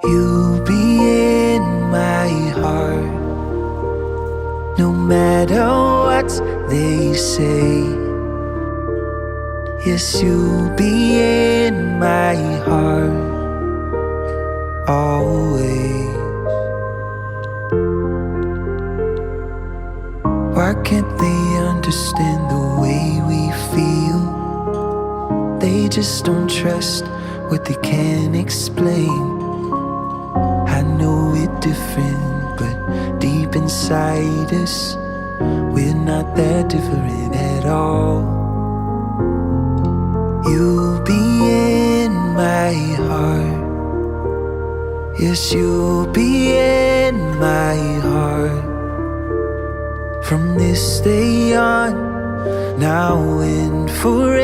You'll be in my heart, no matter what they say. Yes, you'll be in my heart, always. Why can't they understand the way we feel? They just don't trust what they can't explain. I know we're different, but deep inside us, we're not that different at all. You'll be in my heart. Yes, you'll be in my heart. From this day on, now and forevermore.